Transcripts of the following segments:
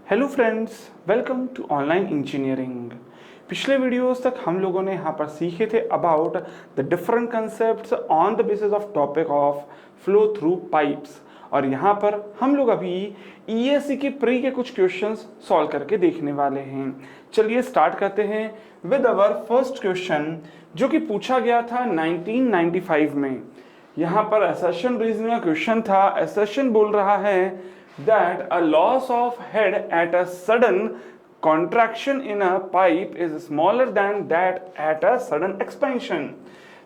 Hello friends, welcome to online engineering. पिछले videos तक हम लोगों ने यहाँ पर सीखे थे about the different concepts on the basis of topic of flow through pipes, और यहाँ पर हम लोग अभी ईएससी के प्री के कुछ क्वेश्चंस सॉल्व करके देखने वाले हैं। चलिए स्टार्ट करते हैं विद अवर फर्स्ट क्वेश्चन, जो कि पूछा गया था 1995 में। यहाँ पर असर्शन रीजनिंग का क्वेश्चन था। असर्शन बोल रहा है that a loss of head at a sudden contraction in a pipe is smaller than that at a sudden expansion।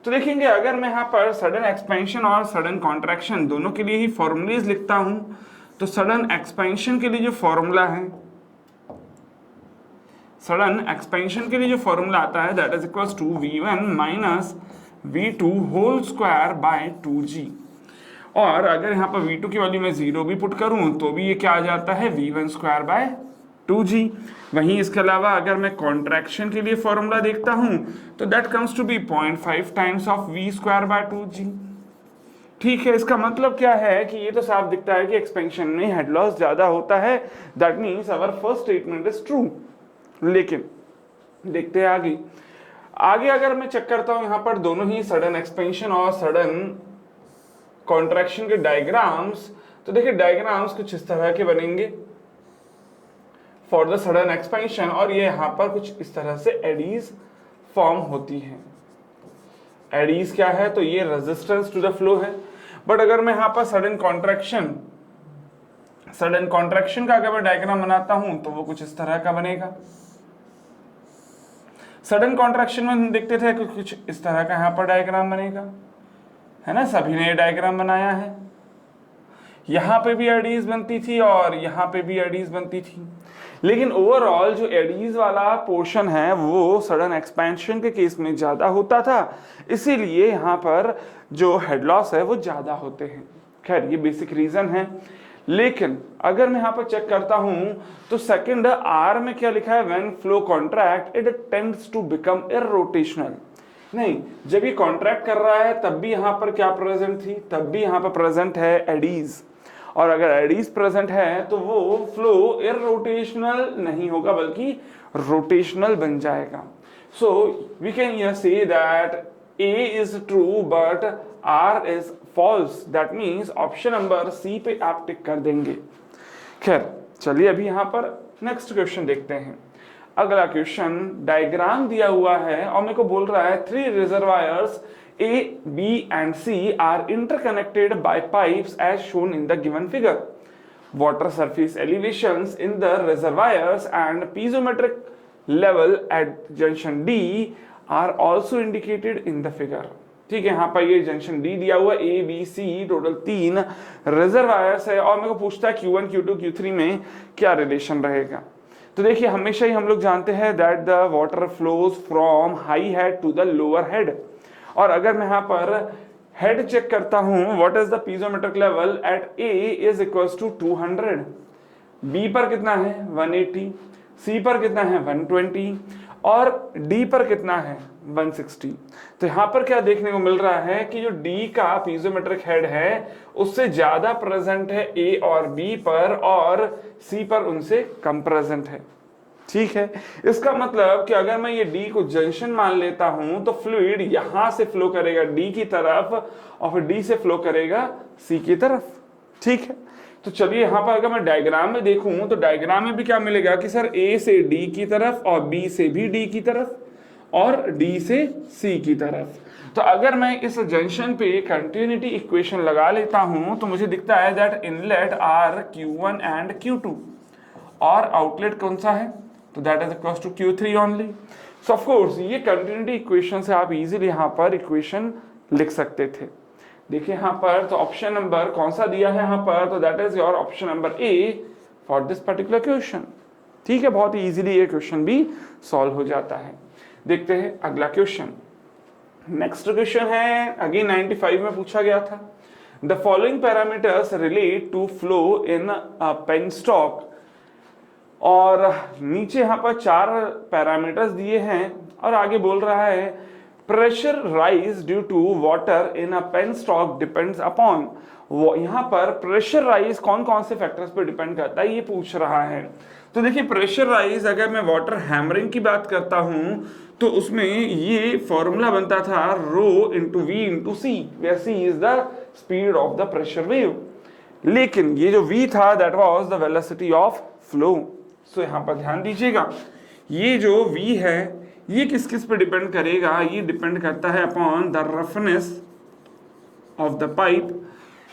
तो देखेंगे, अगर मैं यहाँ पर सडन एक्सपेंशन और सडन कॉन्ट्रैक्शन दोनों के लिए ही फॉर्मूलेज लिखता हूं, तो सडन एक्सपेंशन के लिए जो फॉर्मूला है, सडन एक्सपेंशन के लिए जो फॉर्मूला आता है that is equals to v1 minus v2 whole square by 2g। और अगर यहाँ पर v2 की वैल्यू मैं 0 भी पुट करूं तो भी ये क्या आ जाता है v1 स्क्वायर बाय 2g। वहीं इसके अलावा अगर मैं कॉन्ट्रैक्शन के लिए फॉर्मूला देखता हूं तो that comes to be 0.5 times of v square by 2g। ठीक है, इसका मतलब क्या है कि ये तो साफ दिखता है कि एक्सपेंशन में हेड लॉस ज्यादा होता है। That means our first statement is true. लेकिन देखते हैं आगे। आगे अगर मैं चेक करता हूं यहाँ पर दोनों ही सडन एक्सपेंशन और सडन कॉन्ट्रैक्शन के डायग्राम्स, तो देखिए डायग्राम्स कुछ इस तरह के बनेंगे फॉर द सडन एक्सपेंशन, और ये यहां पर कुछ इस तरह से एडीज फॉर्म होती है। एडीज क्या है, तो ये रेजिस्टेंस टू द फ्लो है। बट अगर मैं यहां पर सडन कॉन्ट्रैक्शन का अगर मैं डायग्राम बनाता हूं तो वो कुछ इस तरह का बनेगा। सडन कॉन्ट्रैक्शन में हम देखते थे कि कुछ इस तरह का यहां पर डायग्राम बनेगा, है ना। सभी ने ये डायग्राम बनाया है। यहां पे भी एडीज बनती थी और यहां पे भी एडीज बनती थी, लेकिन ओवरऑल जो एडीज वाला पोर्शन है वो सडन एक्सपेंशन के केस में ज्यादा होता था, इसीलिए यहां पर जो हेड लॉस है वो ज्यादा होते हैं। खैर, ये बेसिक रीजन है। लेकिन अगर मैं यहां पर चेक करता हूं तो सेकंड आर में क्या लिखा है, when flow contract it tends to become irrotational. नहीं, जब ये कॉन्ट्रैक्ट कर रहा है तब भी यहां पर क्या प्रेजेंट थी, तब भी यहां पर प्रेजेंट है एडीज। और अगर एडीज प्रेजेंट है तो वो फ्लो इररोटेशनल नहीं होगा बल्कि रोटेशनल बन जाएगा। So we can here say that A is true but R is false. That means option number C पे आप टिक कर देंगे। खैर, चलिए अभी यहां पर नेक्स्ट क्वेश्चन देखते हैं। अगला क्वेश्चन डायग्राम दिया हुआ है और मेरे को बोल रहा है 3 reservoirs A, B and C are interconnected by pipes as shown in the given figure. Water surface elevations in the reservoirs and piezometric level at junction D are also indicated in the figure. ठीक है, यहाँ पर ये junction D दिया हुआ A, B, C total 3 reservoirs है और मेरे को पूछता है Q1, Q2, Q3 में क्या रिलेशन रहेगा। तो देखिए, हमेशा ही हम लोग जानते हैं that the water flows from high head to the lower head. और अगर मैं यहाँ पर हेड चेक करता हूं, what is the piezometric level at A is equals to 200, B पर कितना है 180, सी पर कितना है 120 और डी पर कितना है 160। तो यहाँ पर क्या देखने को मिल रहा है कि जो डी का पीजोमेट्रिक हेड है उससे ज्यादा प्रेजेंट है ए और बी पर, और सी पर उनसे कम प्रेजेंट है। ठीक है, इसका मतलब कि अगर मैं ये डी को जंक्शन मान लेता हूं तो फ्लूइड यहां से फ्लो करेगा डी की तरफ और फिर डी से फ्लो करेगा सी की तरफ। ठीक है, तो चलिए यहां पर अगर मैं डायग्राम में देखूं तो डायग्राम में भी क्या मिलेगा कि सर ए से डी की तरफ और बी से भी डी की तरफ और डी से सी की तरफ। तो अगर मैं इस जंक्शन पे कंटिन्यूटी इक्वेशन लगा लेता हूं तो मुझे दिखता है that inlet are Q1 and Q2 और आउटलेट कौन सा है, तो that is equals to Q3 only. So of course ये कंटिन्यूटी इक्वेशन से आप इजीली यहां पर इक्वेशन लिख सकते थे। देखिए यहां पर तो ऑप्शन नंबर कौन सा दिया है यहां पर, तो that is your option number A for this particular question. ठीक है, बहुत ही इजीली ये क्वेश्चन भी सॉल्व हो जाता है। देखते हैं अगला क्वेश्चन। नेक्स्ट क्वेश्चन है अगेन 95 में पूछा गया था। The following parameters relate to flow in penstock, और नीचे यहां पर 4 पैरामीटर्स दिए हैं और आगे बोल रहा है pressure rise due to water in a penstock depends upon वो यहाँ पर प्रेशर राइज कौन कौन से फैक्टर्स पर डिपेंड करता है ये पूछ रहा है। तो देखिए प्रेशर राइज अगर मैं वाटर हैमरिंग की बात करता हूं तो उसमें ये फॉर्मूला बनता था rho into V into C, where C is the speed of the pressure wave, लेकिन ये जो v था that was the velocity of flow. So यहाँ पर ध्यान दीजिएगा ये जो v है ये किस किस पे डिपेंड करेगा, ये डिपेंड करता है upon the roughness of the pipe,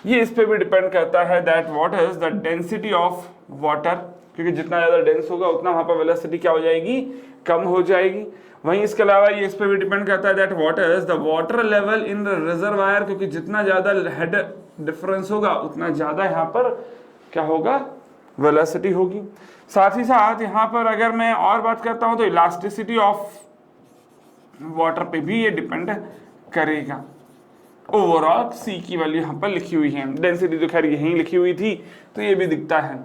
ये इस पे भी डिपेंड करता है that what is the density of water, क्योंकि जितना ज़्यादा डेंस होगा उतना वहाँ पर वेलोसिटी क्या हो जाएगी, कम हो जाएगी। वहीं इसके अलावा ये इस पे भी डिपेंड करता है that what is the water level in the reservoir, क्योंकि जितना ज़्यादा हेड डिफरेंस होगा उतना ज़्यादा यहाँ पर क्या होगा, वेलोसिटी होगी। साथ ही साथ यहाँ पर अगर मैं और बात करता हूँ तो इलास्टिसिटी ऑफ वाटर पे भी ये डिपेंड करेगा। ओवरऑल सी की वैल्यू यहाँ पर लिखी हुई है, डेंसिटी तो खैर यहीं लिखी हुई थी तो ये भी दिखता है।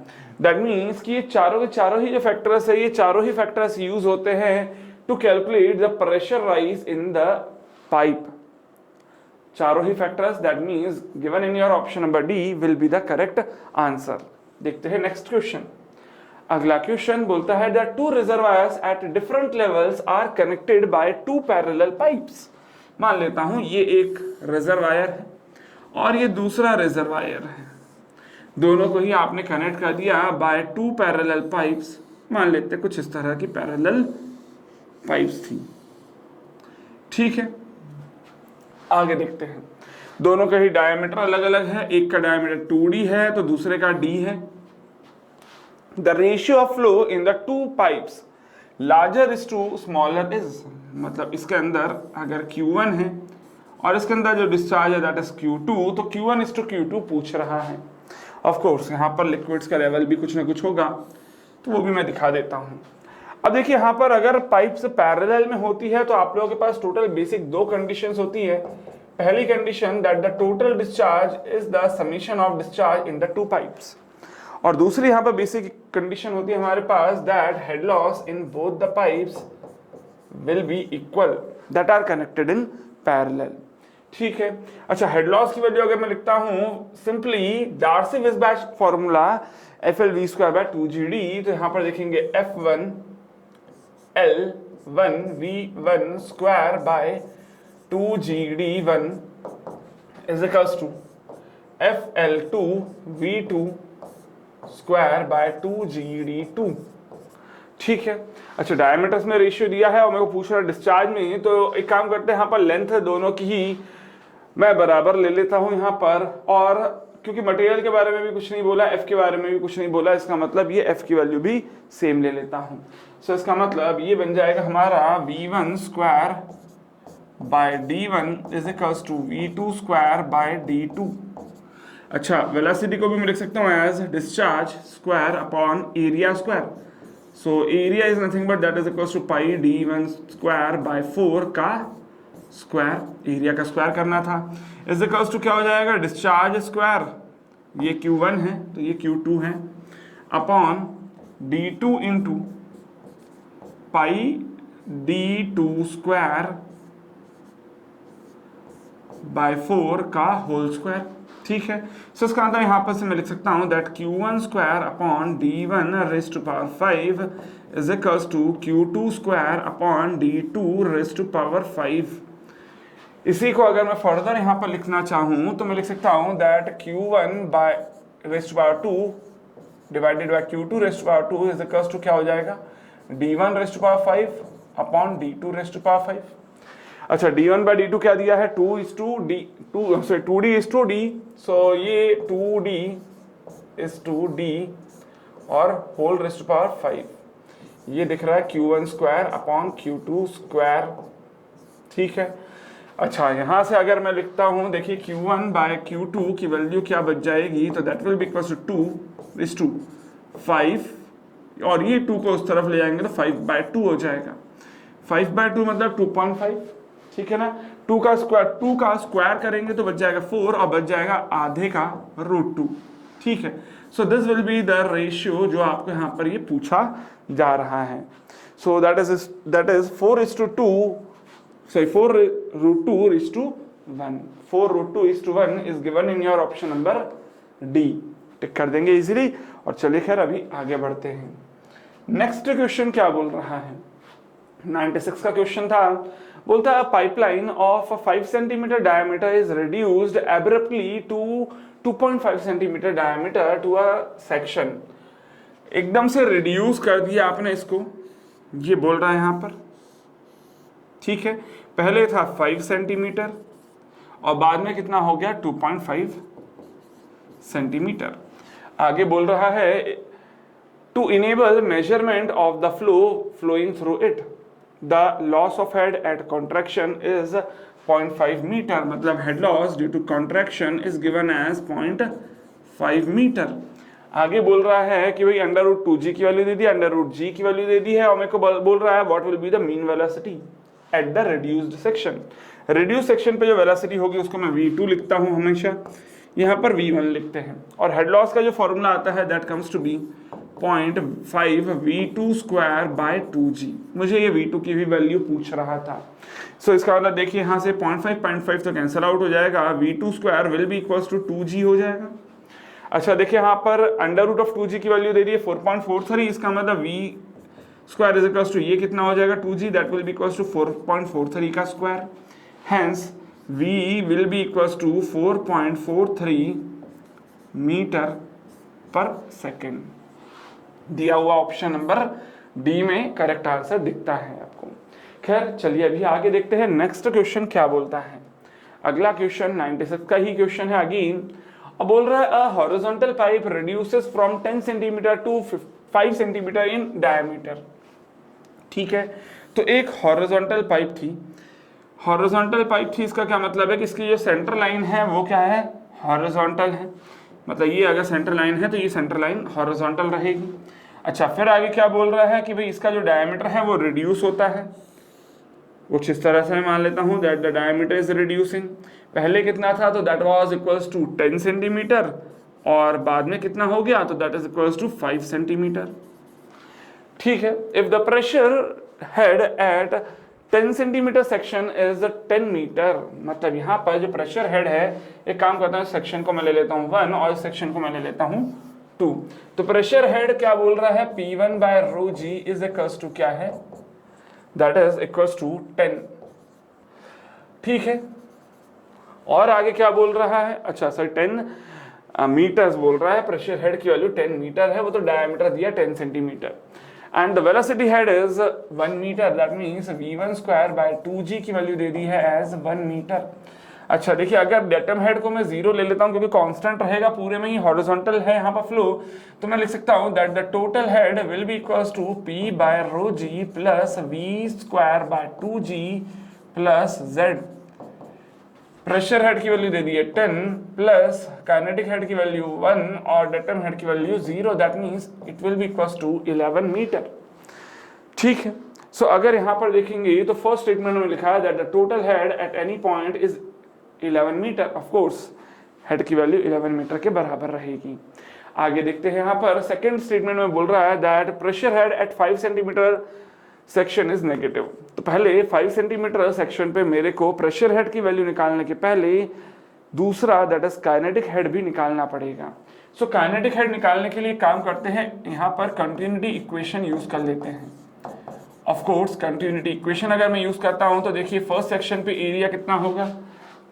दैट मीन्स कि ये चारों के चारों ही जो फैक्टर्स है ये चारों ही फैक्टर्स यूज होते हैं to calculate the pressure rise in the pipe. चारों ही factors that means given in your option number D will be the correct answer. देखते हैं नेक्स्ट क्वेश्चन। अगला क्वेश्चन बोलता है that two reservoirs at different levels are connected by two parallel pipes. मान लेता हूं ये एक रिजर्वायर है और ये दूसरा रिजर्वायर है, दोनों को ही आपने कनेक्ट कर दिया बाय टू पैरेलल पाइप्स। मान लेते कुछ इस तरह की पैरेलल पाइप्स थी, ठीक है। आगे देखते हैं, दोनों का ही डायमीटर अलग अलग है, एक का डायमीटर 2d है तो दूसरे का d है। The ratio of flow in the two pipes larger is to smaller is, मतलब इसके अंदर अगर Q1 है और इसके अंदर जो डिस्चार्ज है दैट इज Q2, तो Q1 इज टू Q2 पूछ रहा है। ऑफ कोर्स यहाँ पर लिक्विड्स का लेवल भी कुछ ना कुछ होगा तो वो भी मैं दिखा देता हूँ। अब देखिए यहाँ पर अगर पाइप्स पैरेलल में होती है तो आप लोगों के पास टोटल बेसिक दो कंडीशंस होती है। पहली condition that the total discharge is the summation of discharge in the two pipes, और दूसरी यहाँ पर बेसिक कंडीशन होती है हमारे पास that head loss in both the pipes will be equal that are connected in parallel, ठीक है। अच्छा, हेड लॉस की वैल्यू अगर मैं लिखता हूँ सिंपली डार्सी-वेईसबैक फॉर्मूला FL_V²/2GD, तो यहाँ पर देखेंगे F1L1V1² 2GD1 is equals to FL2V2² 2GD2, ठीक है। अच्छा, डायमीटर्स में रेशियो दिया है और मेरे को पूछ रहा है डिस्चार्ज में, तो एक काम करते हैं यहाँ पर लेंथ है दोनों की ही मैं बराबर ले लेता हूँ यहाँ पर, और क्योंकि मटेरियल के बारे में भी कुछ नहीं बोला, एफ के बारे में भी कुछ नहीं बोला, इसका मतलब ये एफ की वैल्यू भी सेम ले लेता हूँ। सो इसका मतलब ये बन जाएगा हमारा V1²/D1 is equals to V2²/D2। अच्छा, वेलोसिटी को भी मैं लिख सकता हूँ as discharge square upon area square. So area is nothing but that is equals to πD1²/4 का स्क्वायर, एरिया का स्क्वायर करना था, इज इक्वल्स टू क्या हो जाएगा, डिस्चार्ज स्क्वायर, ये Q1 है तो ये Q2 है, अपॉन D2 इंटू πD2²/4 का होल स्क्वायर, ठीक है। सो इसका आंसर यहाँ पर से मैं लिख सकता हूँ that Q1² upon D1⁵ is equals to Q2² upon D2⁵ इसी को अगर मैं फर्दर यहाँ पर लिखना चाहूँ तो मैं लिख सकता हूँ that Q1/2 divided by Q2⁵ is equals to क्या हो जाएगा, D1⁵ अपॉन D2⁵ अच्छा, D1/D2 क्या दिया है, 2D, सो ये 2D और होल⁵, ये दिख रहा है Q1² अपॉन Q2², ठीक है। अच्छा, यहाँ से अगर मैं लिखता हूँ, देखिए Q1/Q2 की वैल्यू क्या बच जाएगी, तो that will be equals to 2:5, और ये 2 को उस तरफ ले जाएंगे तो 5/2 हो जाएगा। 5/2 मतलब 2.5, ठीक है ना। 2 का स्क्वायर करेंगे तो बच जाएगा 4 और बच जाएगा आधे का √2, ठीक है। So this will be the ratio जो आपको यहाँ पर ये पूछा जा रहा है। So that is 4:2, 4√2 1, 4√2:1 is given in your option number D. Tick कर देंगे इजीली। और चलिए खैर अभी आगे बढ़ते हैं। नेक्स्ट क्वेश्चन क्या बोल रहा है, 96 का क्वेश्चन था। बोलता है pipeline of 5 centimetre diameter is reduced abruptly to 2.5 centimetre diameter to a section. एकदम से रिड्यूस कर दिया आपने इसको, ये बोल रहा है यहां पर, ठीक है। पहले था 5 सेंटीमीटर और बाद में कितना हो गया 2.5 सेंटीमीटर। आगे बोल रहा है to enable measurement of the flow flowing through it the loss of head at contraction is 0.5 metre, मतलब head loss due to contraction is given as 0.5 metre. आगे बोल रहा है कि भाई √2g की वैल्यू दे दी, √g की वैल्यू दे दी है, और मेरे को बोल रहा है what will be the mean velocity at the reduced section. Reduce section पे जो वेलोसिटी होगी उसको मैं v2 लिखता हूं हमेशा, यहाँ पर v1 लिखते हैं। और हेड लॉस का जो फॉर्मूला आता है that comes to be 0.5 v2 square by 2g। मुझे ये v2 की भी वैल्यू पूछ रहा था। सो इसका मतलब देखिए यहाँ से 0.5 तो कैंसिल आउट हो जाएगा, v2 square will be equals to 2g हो जाएगा। अच्छा देखिए यहाँ पर √2g की वैल्यू दे दी है 4.43, इसका मतलब v square is equals to ये कितना हो जाएगा 2g, that will be equals to 4.43 का square. Hence v will be equals to 4.43 metre पर सेकेंड। दिया हुआ ऑप्शन नंबर डी में करेक्ट आंसर दिखता है आपको। खैर चलिए अभी आगे देखते हैं नेक्स्ट क्वेश्चन क्या बोलता है। अगला क्वेश्चन 96 का ही क्वेश्चन है अगेन। अब बोल रहा है a horizontal pipe reduces from 10 centimeter to 5 centimeter in diameter. ठीक है, तो एक हॉरिजॉन्टल पाइप थी, हॉरिजॉन्टल पाइप थी, इसका क्या मतलब है कि इसकी जो सेंटर लाइन है वो क्या है, हॉरिजॉन्टल है। मतलब ये अगर सेंटर लाइन है तो ये सेंटर लाइन हॉरिजॉन्टल रहेगी। अच्छा फिर आगे क्या बोल रहा है कि भाई इसका जो डायमीटर है वो रिड्यूस होता है। कुछ इस तरह से मैं मान लेता हूं that the diameter is reducing. पहले कितना था तो that was equals to 10 centimeter और बाद में कितना हो गया तो that is equals to 5 centimeter. ठीक है, if the pressure head at 10 centimeter section is 10 meter, मतलब यहाँ पर जो प्रेशर हेड है, एक काम करता हूँ सेक्शन को मैं ले लेता हूँ 1 और सेक्शन को मैं ले लेता हूँ 2। तो प्रेशर हेड क्या बोल रहा है P1 by rho g is equals to क्या है, दैट इज इक्वल्स टू 10। ठीक है, और आगे क्या बोल रहा है, अच्छा सर 10 मीटर्स बोल रहा है, प्रेशर हेड की वैल्यू 10 मीटर है, वो तो डायमीटर दिया 10 centimeter and the velocity head is 1 meter, that means v1 square by 2g की वैल्यू दे दी है एज 1 मीटर। अच्छा देखिए अगर डेटम हेड को मैं 0 ले लेता हूं क्योंकि कांस्टेंट रहेगा, पूरे में ही हॉरिजॉन्टल है यहाँ पर फ्लो, तो मैं लिख सकता हूं that the total head will be equals to p by rho g plus v square by 2g plus z। Pressure head की वैल्यू दे दी है 10 प्लस काइनेटिक हेड की वैल्यू 1 और डेटम हेड की value 0, that means it will be equals to 11 meter. ठीक है, सो अगर यहाँ पर देखेंगे तो फर्स्ट स्टेटमेंट में लिखा है that the total head at any point is 11 meter. Of course head की वैल्यू 11 मीटर के बराबर रहेगी। आगे देखते हैं यहाँ पर सेकंड स्टेटमेंट में बोल रहा है that pressure head eight 5 centimetre section is negative. तो पहले 5 सेंटीमीटर सेक्शन पे मेरे को प्रेशर हेड की वैल्यू निकालने के पहले दूसरा दैट इज काइनेटिक हेड भी निकालना पड़ेगा। सो काइनेटिक हेड निकालने के लिए काम करते हैं, यहाँ पर कंटिन्यूटी इक्वेशन यूज कर लेते हैं। ऑफ कोर्स कंटिन्यूटी इक्वेशन अगर मैं यूज करता हूं तो देखिए फर्स्ट सेक्शन पे एरिया कितना होगा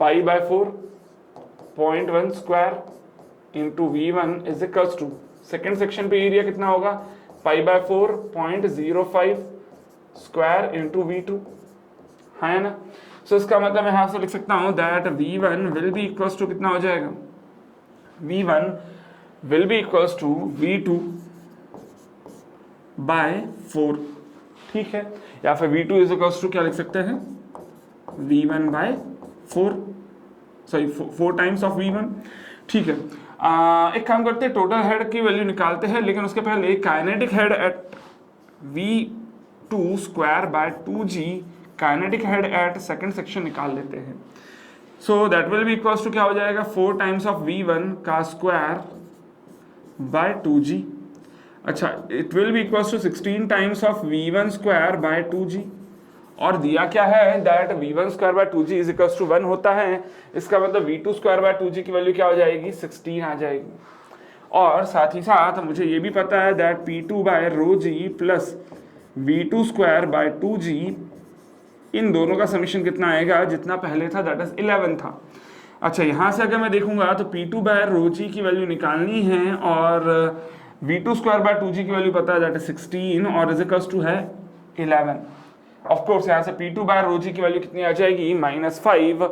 pi by 4 0.1 square into v1 is equals to, second section पे एरिया कितना होगा pi by 4 0.05 square into v2, है ना। सो इसका मतलब मैं यहां से लिख सकता हूं that v1 will be equals to कितना हो जाएगा, v1 will be equals to v2 by 4। ठीक है, या फिर v2 इज इक्वल्स टू क्या लिख सकते हैं v1 bye 4, sorry 4 times of v1। ठीक है, एक काम करते हैं टोटल हेड की वैल्यू निकालते हैं, लेकिन उसके पहले kinetic head at v2 square by 2g kinetic head at second section निकाल लेते हैं। So that will be equals to क्या हो जाएगा 4 टाइम्स ऑफ v1 का स्क्वायर बाय 2g। अच्छा it will be equals to 16 times of v1 square by 2g और दिया क्या है that v1 square by 2g is equals to 1 होता है, इसका मतलब v2 स्क्वायर बाय 2g की वैल्यू क्या हो जाएगी 16 आ जाएगी। और साथ ही साथ मुझे ये भी पता है that p2 by rho g plus v2 square by 2g, इन दोनों का समीशन कितना आएगा जितना पहले था दैट इज 11 था। अच्छा यहाँ से अगर मैं देखूंगा तो p2 बाय रो जी की वैल्यू निकालनी है और v2 स्क्वायर बाय 2g की वैल्यू पता है दैट इज 16 और इज इक्वल्स टू है 11। ऑफ कोर्स यहाँ से p2 बाय रो जी की वैल्यू कितनी आ जाएगी -5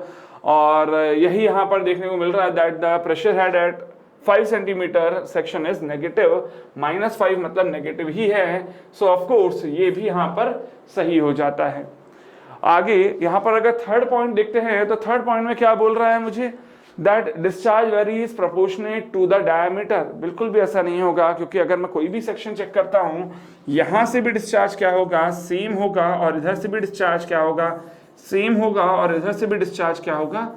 और यही यहाँ पर देखने को मिल रहा है that the pressure head eight 5 centimetre section is negative, -5 मतलब नेगेटिव ही है, सो ऑफ कोर्स ये भी यहाँ पर सही हो जाता है। आगे यहाँ पर अगर थर्ड पॉइंट देखते हैं तो थर्ड पॉइंट में क्या बोल रहा है मुझे that discharge varies proportionate to the diameter. बिल्कुल भी ऐसा नहीं होगा, क्योंकि अगर मैं कोई भी सेक्शन चेक करता हूँ यहाँ से भी डिस्चार्ज क्या होगा सेम होगा और इधर से भी डिस्चार्ज क्या होगा सेम होगा और इधर से भी डिस्चार्ज क्या होगा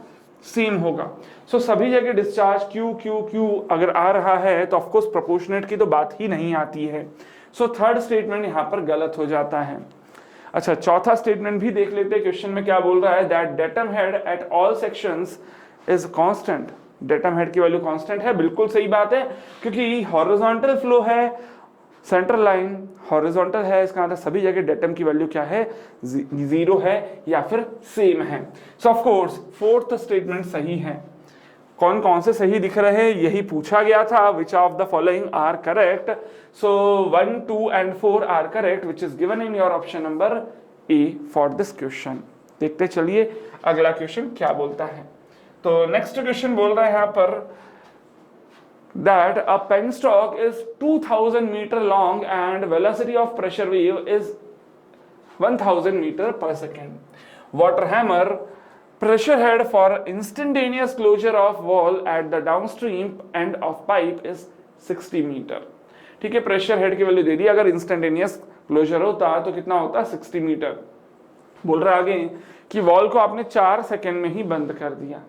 सेम होगा। सो सभी जगह डिस्चार्ज क्यू क्यू क्यू अगर आ रहा है तो ऑफकोर्स प्रोपोर्शनेट की तो बात ही नहीं आती है। सो थर्ड स्टेटमेंट यहाँ पर गलत हो जाता है। अच्छा चौथा स्टेटमेंट भी देख लेते हैं, क्वेश्चन में क्या बोल रहा है that datum head at all sections is constant. Datum head की वैल्यू कांस्टेंट है, बिल्कुल सही बात है, क्योंकि हॉरिजॉन्टल फ्लो है, सेंट्रल लाइन हॉरिजॉन्टल है, इसका मतलब सभी जगह डेटम की वैल्यू क्या है 0 है या फिर सेम है। सो ऑफ कोर्स फोर्थ स्टेटमेंट सही है। कौन कौन से सही दिख रहे हैं यही पूछा गया था, which of the following are correct. So 1, 2 and 4 are correct which is given in your option number A for this question. देखते चलिए अगला क्वेश्चन क्या बोलता है। तो नेक्स्ट क्वेश्चन बोल रहा है यहाँ पर that a penstock is 2000 meter long and velocity of pressure wave is 1000 meter per second. Water hammer pressure head for instantaneous closure of wall at the downstream end of pipe is 60 meter. ठीक है, pressure head की value दे दी, अगर instantaneous closure होता तो कितना होता 60 metre. बोल रहा आगे कि वॉल को आपने 4 सेकेंड में ही बंद कर दिया।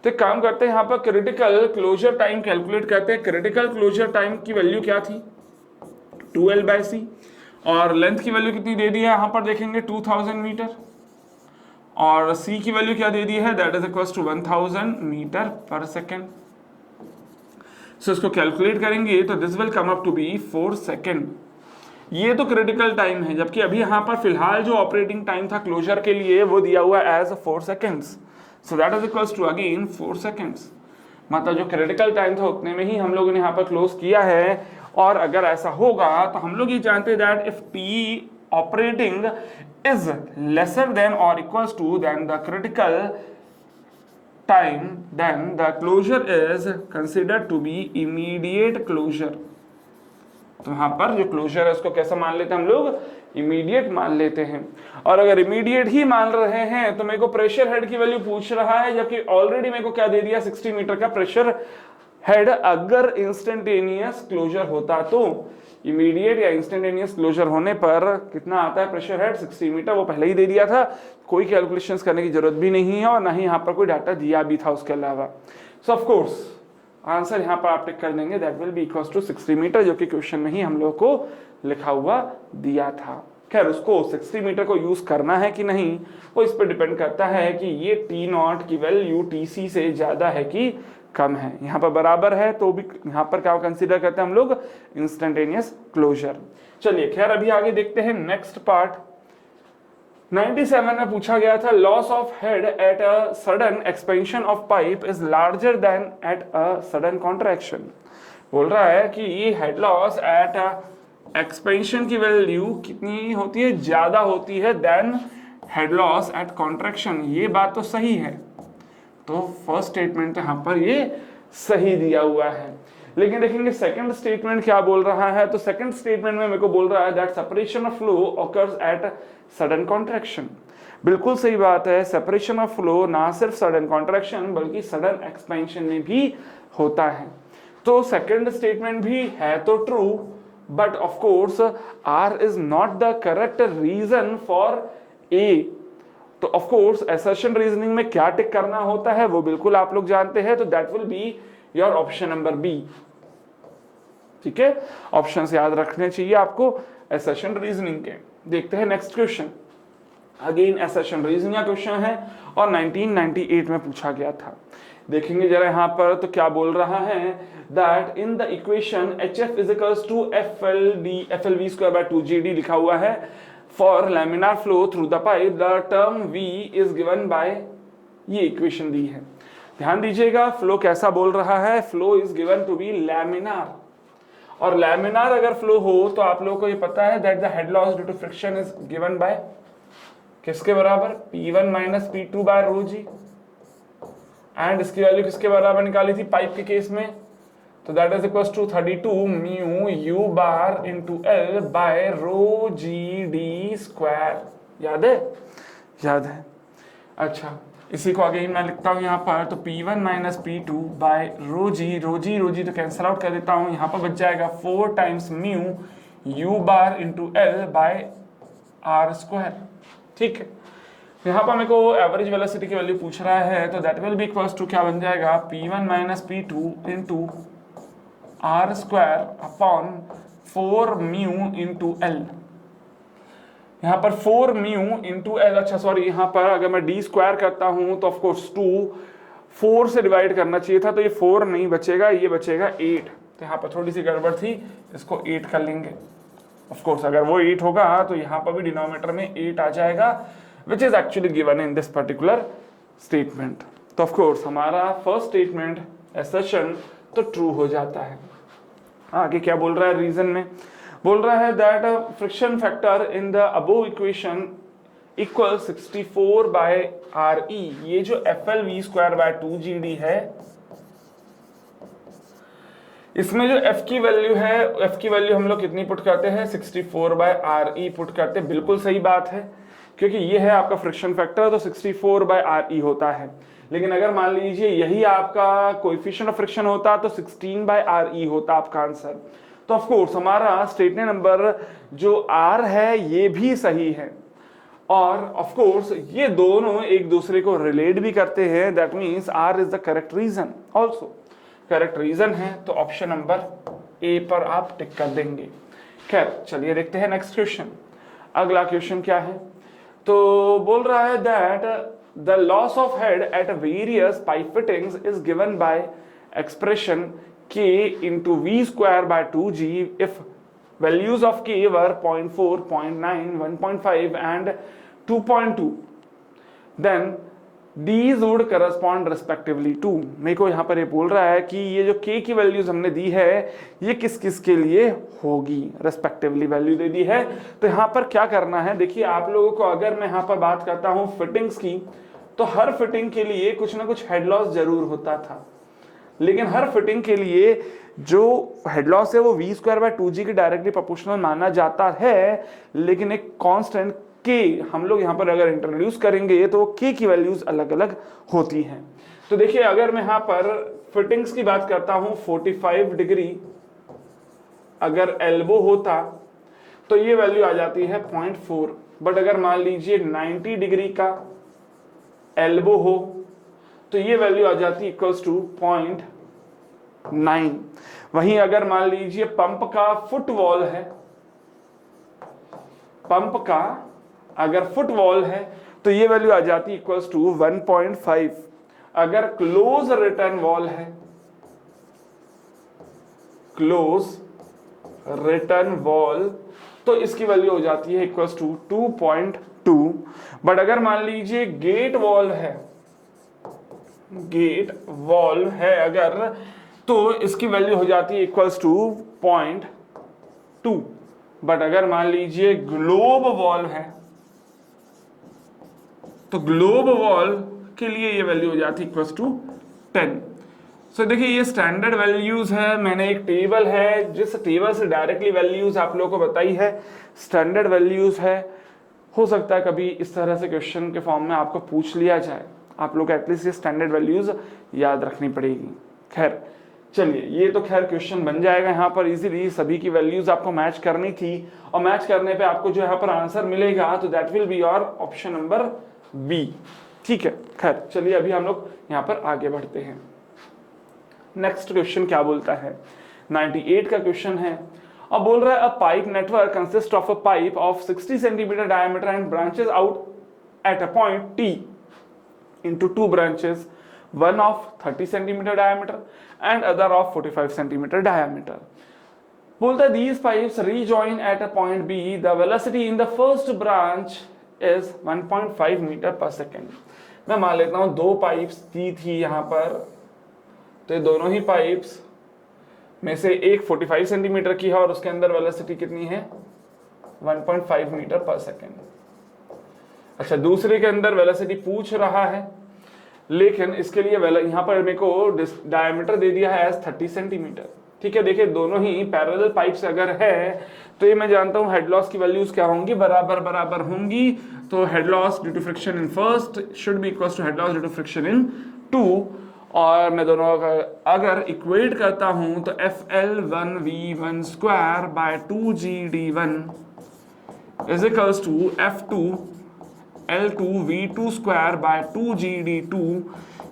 तो एक काम करते हैं यहाँ पर क्रिटिकल क्लोजर टाइम कैलकुलेट करते हैं। क्रिटिकल क्लोजर टाइम की वैल्यू क्या थी 2L/c और लेंथ की वैल्यू कितनी दे दी है यहाँ पर देखेंगे 2000 मीटर और c की वैल्यू क्या दे दी है that is equals to 1000 meter पर सेकेंड। सो इसको कैलकुलेट करेंगे तो this will come up to be 4 second. ये तो क्रिटिकल टाइम है, जबकि अभी यहाँ पर फिलहाल जो ऑपरेटिंग टाइम था क्लोजर के लिए वो दिया हुआ as 4 seconds. So that is equals to again 4 seconds। मतलब जो क्रिटिकल टाइम था उतने में ही हम लोगों ने यहाँ पर क्लोज किया है। और अगर ऐसा होगा तो हम लोग ये जानते हैं that if T operating is lesser then और equals to then the critical time then the closure is considered to be immediate closure. तो यहाँ पर जो क्लोजर है उसको कैसा मान लेते हैं हम लोग इमीडिएट मान लेते हैं। और अगर इमीडिएट ही मान रहे हैं तो मेरे को प्रेशर हेड की वैल्यू पूछ रहा है, जबकि ऑलरेडी मेरे को क्या दे दिया 60 मीटर का प्रेशर हेड। अगर इंस्टेंटेनियस क्लोजर होता तो इमीडिएट या इंस्टेंटेनियस क्लोजर होने पर कितना आता है प्रेशर हेड 60 मीटर, वो पहले ही दे दिया था, कोई कैलकुलेशंस करने की जरूरत भी नहीं है और ना ही यहाँ पर कोई डाटा दिया भी था उसके अलावा। सो ऑफ कोर्स आंसर यहाँ पर आप टिक कर देंगे that will be equals to 60 meter, जो कि क्वेश्चन में ही हम लोग को लिखा हुआ दिया था। खैर उसको 60 मीटर को यूज करना है कि नहीं वो इस पर डिपेंड करता है कि ये T0 की वैल्यू TC से ज्यादा है कि कम है। यहाँ पर बराबर है तो भी यहाँ पर क्या कंसीडर करते हैं हम लोग इंस्टेंटेनियस क्लोजर। चलिए खैर अभी आगे देखते हैं नेक्स्ट पार्ट। 97 में पूछा गया था loss of head at a sudden expansion of pipe is larger than at a sudden contraction. बोल रहा है कि ये हेड लॉस एट एक्सपेंशन की वैल्यू कितनी होती है ज्यादा होती है than head loss at contraction. ये बात तो सही है, तो फर्स्ट स्टेटमेंट यहाँ पर ये सही दिया हुआ है। लेकिन देखेंगे सेकंड स्टेटमेंट क्या बोल रहा है। तो सेकंड स्टेटमेंट में मेरे को बोल रहा है that separation of flow occurs eight sudden contraction. बिल्कुल सही बात है, सेपरेशन ऑफ फ्लो ना सिर्फ सडन कॉन्ट्रैक्शन बल्कि सडन एक्सपेंशन में भी होता है। तो सेकंड स्टेटमेंट भी है तो true, but of course R is not the correct reason for A. तो ऑफ कोर्स असर्शन रीजनिंग में क्या टिक करना होता है वो बिल्कुल आप लोग जानते हैं, तो that will be your option number B. ठीक है, ऑप्शंस याद रखने चाहिए आपको असर्शन रीजनिंग के। देखते हैं next question. Again assertion reasoning का क्वेश्चन है और 1998 में पूछा गया था। देखेंगे जरा यहाँ पर तो क्या बोल रहा है, that in the equation HF is equals to FLV square by 2GD लिखा हुआ है for laminar flow through the pipe, the term V is given by, ये इक्वेशन दी है। ध्यान दीजिएगा फ्लो कैसा बोल रहा है, flow is given to be laminar, और लैमिनार अगर फ्लो हो तो आप लोगों को ये पता है that the head loss due to friction is given bye किसके बराबर, P1 minus P2 by rho g, and इसकी वैल्यू किसके बराबर निकाली थी पाइप के केस में, तो that is equals to 32 mu u bar into L by rho g D square. याद है, याद है। अच्छा इसी को अगेन मैं लिखता हूँ यहाँ पर, तो P1 minus P2 by rho जी तो कैंसिल आउट कर देता हूँ, यहाँ पर बच जाएगा 4 times mu u bar into L by R square. ठीक है, यहाँ पर मेरे को एवरेज वेलोसिटी की वैल्यू पूछ रहा है, तो that will be equals to क्या बन जाएगा, P1 minus P2 into R square upon 4 mu into L. यहाँ पर 4 म्यू इंटू एल, अच्छा सॉरी यहाँ पर अगर मैं डी स्क्वायर करता हूँ तो ऑफकोर्स 2 4 से डिवाइड करना चाहिए था, तो ये 4 नहीं बचेगा, ये बचेगा 8, तो यहाँ पर थोड़ी सी गड़बड़ थी, इसको 8 कर लेंगे। ऑफकोर्स अगर वो 8 होगा तो यहाँ पर भी डिनोमिनेटर में 8 आ जाएगा, which is actually given in this particular statement. तो ऑफकोर्स हमारा फर्स्ट स्टेटमेंट एसर्शन तो ट्रू हो जाता है। आगे क्या बोल रहा है रीजन में, बोल रहा है that friction factor in the above equation equal 64 by RE। ये जो FLV स्क्वायर बाय 2GD है, इसमें जो F की वैल्यू है, F की वैल्यू हम लोग कितनी पुट करते हैं, 64 बाय RE पुट करते हैं। बिल्कुल सही बात है, क्योंकि ये है आपका फ्रिक्शन फैक्टर, तो 64 बाय RE होता है। लेकिन अगर मान लीजिए यही आपका कोएफिशिएंट ऑफ फ्रिक्शन होता तो 16 बाय RE होता आपका आंसर। तो ऑफ कोर्स हमारा स्टेटमेंट नंबर जो R है ये भी सही है, और ऑफ कोर्स ये दोनों एक दूसरे को रिलेट भी करते हैं, that means R is the correct reason, also correct reason है, तो ऑप्शन नंबर ए पर आप टिक कर देंगे। खैर चलिए देखते हैं नेक्स्ट क्वेश्चन। अगला क्वेश्चन क्या है, तो बोल रहा है that the loss of head at various pipe fittings is given bye expression K into V square by 2G if values of K were 0.4, 0.9, 1.5 and 2.2, then these would correspond respectively to। मेरे को यहाँ पर ये बोल रहा है कि ये जो K की वैल्यूज हमने दी है ये किस किस के लिए होगी, रेस्पेक्टिवली वैल्यू दे दी है। तो यहाँ पर क्या करना है, देखिए आप लोगों को अगर मैं यहाँ पर बात करता हूँ फिटिंग्स की, तो हर फिटिंग के लिए कुछ ना कुछ हेड लॉस जरूर होता था, लेकिन हर फिटिंग के लिए जो हेड लॉस है वो V स्क्वायर बाय 2G के डायरेक्टली प्रोपोर्शनल माना जाता है, लेकिन एक कांस्टेंट K हम लोग यहाँ पर अगर इंट्रोड्यूस करेंगे तो K की वैल्यूज अलग अलग होती हैं। तो देखिए अगर मैं यहाँ पर फिटिंग्स की बात करता हूँ, 45 डिग्री अगर एल्बो होता तो ये वैल्यू आ जाती है 0.4, बट अगर मान लीजिए 90 डिग्री का एल्बो हो तो ये वैल्यू आ जाती है इक्वल्स टू 0.9। वहीं अगर मान लीजिए पंप का फुट वॉल है, पंप का अगर फुट वॉल है तो ये वैल्यू आ जाती है इक्वल्स टू 1.5। अगर क्लोज रिटर्न वॉल है, क्लोज रिटर्न वॉल, तो इसकी वैल्यू हो जाती है इक्वल्स टू 2.2। बट अगर मान लीजिए गेट वॉल है, गेट वॉल है अगर, तो इसकी वैल्यू हो जाती है इक्वल्स टू 0.2। बट अगर मान लीजिए ग्लोब वॉल है, तो ग्लोब वॉल के लिए ये वैल्यू हो जाती है इक्वल्स टू 10। सो देखिए ये स्टैंडर्ड वैल्यूज है, मैंने एक टेबल है जिस टेबल से डायरेक्टली वैल्यूज आप लोगों को बताई है, स्टैंडर्ड वैल्यूज है। हो सकता है कभी इस तरह से क्वेश्चन के फॉर्म में आपको पूछ लिया जाए, आप लोग एटलीस्ट ये स्टैंडर्ड वैल्यूज याद रखनी पड़ेगी। खैर चलिए ये तो खैर क्वेश्चन बन जाएगा यहाँ पर इजीली, सभी की वैल्यूज आपको मैच करनी थी, और मैच करने पे आपको जो यहाँ पर आंसर मिलेगा तो that will be your option number B. ठीक है, खैर चलिए अभी हम लोग यहाँ पर आगे बढ़ते हैं। नेक्स्ट क्वेश्चन क्या बोलता है, 98 का क्वेश्चन है, और बोल रहा है अ pipe network consist of a pipe of 60 centimetre diameter and branches out at a point T into two branches, one of 30 centimeter diameter and other of 45 centimeter diameter. बोलता है these pipes rejoin at a point B. The velocity in the first branch is 1.5 metre पर second. मैं मान लेता हूं दो pipes दी थी यहां पर, तो ये दोनों ही पाइप्स में से एक 45 सेंटीमीटर की है और उसके अंदर वेलोसिटी कितनी है 1.5 मीटर पर सेकेंड. अच्छा, दूसरे के अंदर वेलोसिटी पूछ रहा है, लेकिन इसके लिए यहाँ पर मेरे को डायमीटर दे दिया है एज 30 सेंटीमीटर. ठीक है, देखिए दोनों ही पैरेलल पाइप्स अगर है तो ये मैं जानता हूं हेड लॉस की वैल्यूज क्या होंगी, बराबर होंगी. तो head loss due to friction in first should be equal to head loss due to friction in two. और मैं दोनों अगर इक्वेट करता हूं तो FL1V1 square by 2GD1 is equals to F2L2V2 square by 2GD2.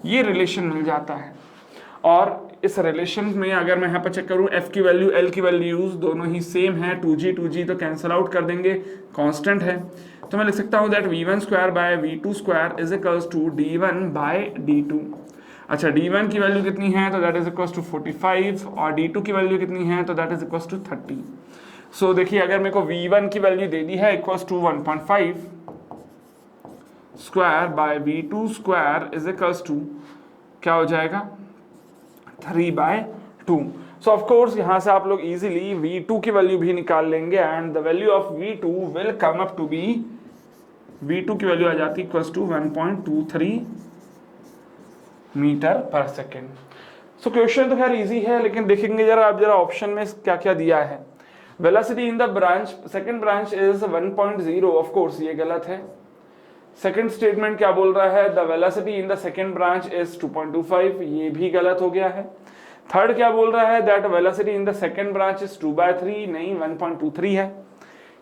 ये रिलेशन मिल जाता है. और इस रिलेशन में अगर मैं यहाँ पर चेक करूँ F की वैल्यू L की वैल्यूज दोनों ही सेम है, 2G तो कैंसिल आउट कर देंगे, कांस्टेंट है. तो मैं लिख सकता हूँ that V1 square by V2 square is equals to D1 by D2. अच्छा, D1 की वैल्यू कितनी है तो दैट इज इक्वल्स टू 45 और D2 की वैल्यू कितनी है तो दैट इज इक्वल्स टू 30. सो देखिए अगर मेरे को V1 की वैल्यू दे दी है equals to 1.5 square by V2 square is equals to क्या हो जाएगा 3/2. सो ऑफ कोर्स यहां से आप लोग इजीली V2 की वैल्यू भी निकाल लेंगे and the value of V2 will come up to be, V2 की वैल्यू आ जाती है इक्वल्स टू 1.23 मीटर पर सेकेंड. सो क्वेश्चन तो खैर इजी है, लेकिन देखेंगे जरा आप जरा ऑप्शन में क्या क्या दिया है. Velocity in the branch second branch is 1.0. Of course ये गलत है. सेकंड स्टेटमेंट क्या बोल रहा है, the velocity in the second branch is 2.25. ये भी गलत हो गया है. थर्ड क्या बोल रहा है, that velocity in the second branch is 2/3. नहीं, 1.23 है.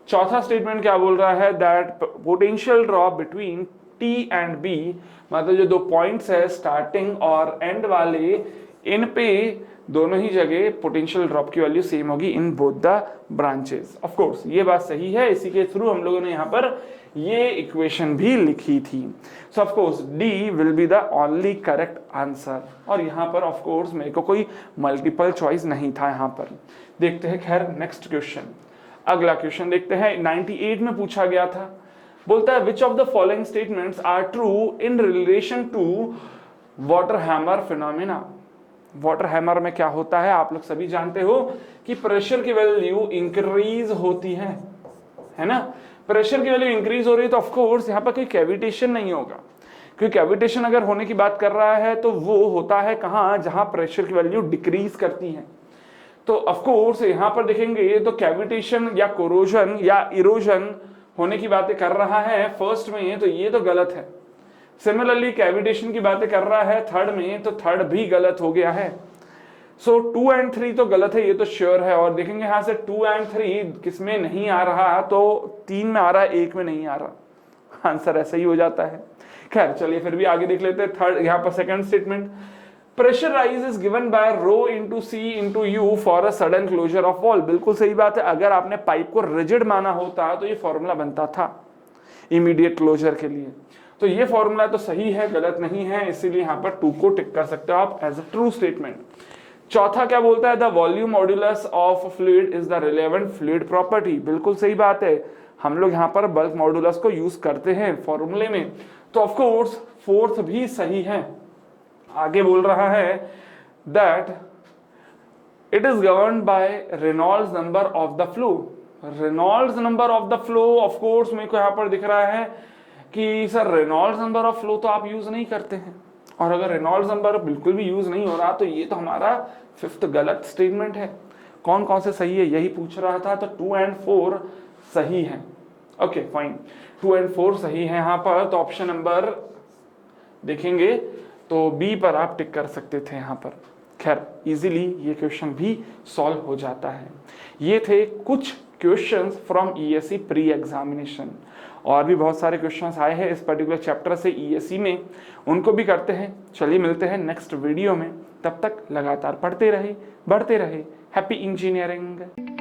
चौथा स्टेटमेंट क्या बोल रहा है, that potential drop between T and B, मतलब जो दो पॉइंट्स है स्टार्टिंग और एंड वाले, इन पे दोनों ही जगह पोटेंशियल ड्रॉप की वैल्यू सेम होगी इन both the branches. Of course ये बात सही है, इसी के थ्रू हम लोगों ने यहाँ पर ये इक्वेशन भी लिखी थी. सो of course D will be the only correct answer. और यहाँ पर ऑफ कोर्स मेरे को कोई मल्टीपल चॉइस नहीं था यहाँ पर. देखते हैं खैर नेक्स्ट क्वेश्चन. अगला क्वेश्चन देखते हैं, 98 में पूछा गया था. बोलता है which of the following statements are true in relation to water hammer phenomena. Water hammer में क्या होता है, आप लोग सभी जानते हो कि प्रेशर की वैल्यू इंक्रीज होती है ना. प्रेशर की वैल्यू इंक्रीज हो रही है तो ऑफ कोर्स यहाँ पर कोई कैविटेशन नहीं होगा, क्योंकि कैविटेशन अगर होने की बात कर रहा है तो वो होता है कहाँ, जहां प्रेशर की वैल्यू डिक्रीज करती है. तो ऑफ कोर्स यहाँ पर देखेंगे तो कैविटेशन या कोरोजन या इरोजन होने की बातें कर रहा है फर्स्ट में, तो ये तो गलत है. सिमिलरली कैविटेशन की बातें कर रहा है थर्ड में, तो थर्ड भी गलत हो गया है. सो 2 एंड 3 तो गलत है, ये तो श्योर है. और देखेंगे यहाँ से 2 एंड 3 किसमें नहीं आ रहा, तो 3 में आ रहा है, 1 में नहीं आ रहा. आंसर ऐसा ही हो जाता है. खैर चलिए फिर भी आगे देख लेते हैं. थर्ड यहाँ पर second statement, pressure rise is given by rho into c into u for a sudden closure of valve. बिल्कुल सही बात है. अगर आपने पाइप को रिजिड माना होता तो ये फॉर्मूला बनता था इमीडिएट क्लोजर के लिए. तो ये फॉर्मूला तो सही है, गलत नहीं है, इसीलिए यहाँ पर 2 को टिक कर सकते हो आप एज अ ट्रू स्टेटमेंट. चौथा क्या बोलता है, the volume modulus of fluid is the relevant fluid property. बिल्कुल सही बात है, हम लोग यहाँ पर बल्क मॉड्यूलस को यूज करते हैं फॉर्मूले में. तो ऑफ कोर्स फोर्थ भी सही है. आगे बोल रहा है that it is governed by Reynolds number of the flow. Reynolds number of the flow, of course मेरे को यहाँ पर दिख रहा है कि sir Reynolds number of flow तो आप यूज नहीं करते हैं, और अगर रेनॉल्ड्स नंबर बिल्कुल भी यूज नहीं हो रहा तो ये तो हमारा फिफ्थ गलत स्टेटमेंट है. कौन कौन से सही है यही पूछ रहा था. तो 2 एंड 4 सही है. ओके फाइन, 2 एंड 4 सही है यहाँ पर. तो ऑप्शन नंबर देखेंगे तो बी पर आप टिक कर सकते थे यहाँ पर. खैर इजीली ये क्वेश्चन भी सॉल्व हो जाता है. ये थे कुछ questions from ESC pre examination. और भी बहुत सारे क्वेश्चंस आए हैं इस पर्टिकुलर चैप्टर से ईएससी में, उनको भी करते हैं. चलिए मिलते हैं नेक्स्ट वीडियो में. तब तक लगातार पढ़ते रहे, बढ़ते रहे. Happy engineering.